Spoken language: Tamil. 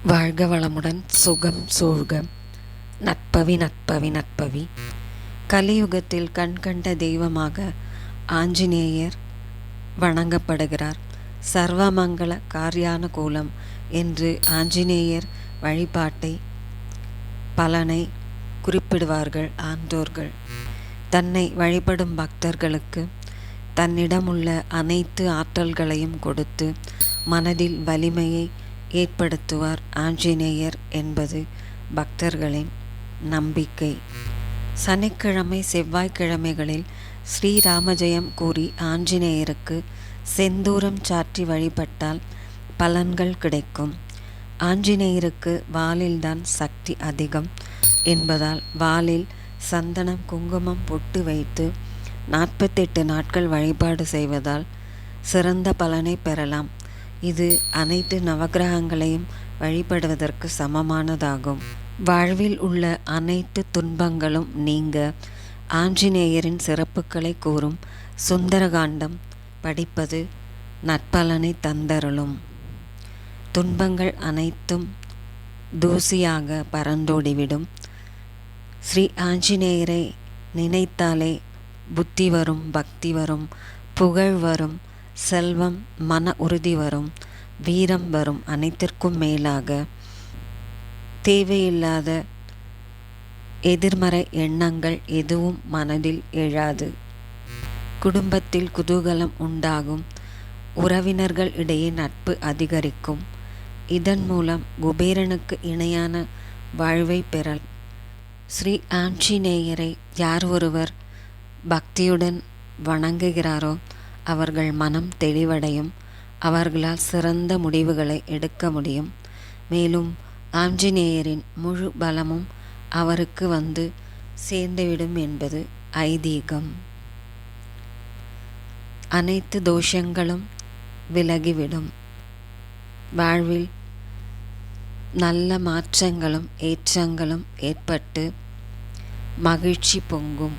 வாழ்க வளமுடன், சுகம் சூழ்க. நற்பவி நற்பவி நற்பவி. கலியுகத்தில் கண்கண்ட தெய்வமாக ஆஞ்சநேயர் வணங்கப்படுகிறார். சர்வமங்கள காரியானுகூலம் என்று ஆஞ்சநேயர் வழிபாட்டை பலனை குறிப்பிடுவார்கள் ஆன்றோர்கள். தன்னை வழிபடும் பக்தர்களுக்கு தன்னிடமுள்ள அனைத்து ஆற்றல்களையும் கொடுத்து மனதில் வலிமையை ஏற்படுத்துவார் ஆஞ்சநேயர் என்பது பக்தர்களின் நம்பிக்கை. சனிக்கிழமை செவ்வாய்க்கிழமைகளில் ஸ்ரீராமஜெயம் கூறி ஆஞ்சநேயருக்கு செந்தூரம் சாற்றி வழிபட்டால் பலன்கள் கிடைக்கும். ஆஞ்சநேயருக்கு வாலில்தான் சக்தி அதிகம் என்பதால் வாலில் சந்தனம் குங்குமம் பொட்டு வைத்து 48 நாட்கள் வழிபாடு செய்வதால் சிறந்த பலனை பெறலாம். இது அனைத்து நவகிரகங்களையும் வழிபடுவதற்கு சமமானதாகும். வாழ்வில் உள்ள அனைத்து துன்பங்களும் நீங்க ஆஞ்சநேயரின் சிறப்புகளை கூறும் சுந்தரகாண்டம் படிப்பது நற்பலனை தந்தருளும். துன்பங்கள் அனைத்தும் தூசியாக பறந்தோடிவிடும். ஸ்ரீ ஆஞ்சநேயரை நினைத்தாலே புத்தி வரும், பக்தி வரும், புகழ் வரும், செல்வம், மன உறுதி வரும், வீரம் வரும். அனைத்திற்கும் மேலாக தேவையில்லாத எதிர்மறை எண்ணங்கள் எதுவும் மனதில் எழாது. குடும்பத்தில் குதூகலம் உண்டாகும். உறவினர்கள் இடையே நட்பு அதிகரிக்கும். இதன் மூலம் குபேரனுக்கு இணையான வாழ்வை பெறல். ஸ்ரீ ஆஞ்சநேயரை யார் ஒருவர் பக்தியுடன் வணங்குகிறாரோ அவர்கள் மனம் தெளிவடையும். அவர்களால் சிறந்த முடிவுகளை எடுக்க முடியும். மேலும் ஆஞ்சநேயரின் முழு பலமும் அவருக்கு வந்து சேர்ந்துவிடும் என்பது ஐதீகம். அனைத்து தோஷங்களும் விலகிவிடும். வாழ்வில் நல்ல மாற்றங்களும் ஏற்றங்களும் ஏற்பட்டு மகிழ்ச்சி பொங்கும்.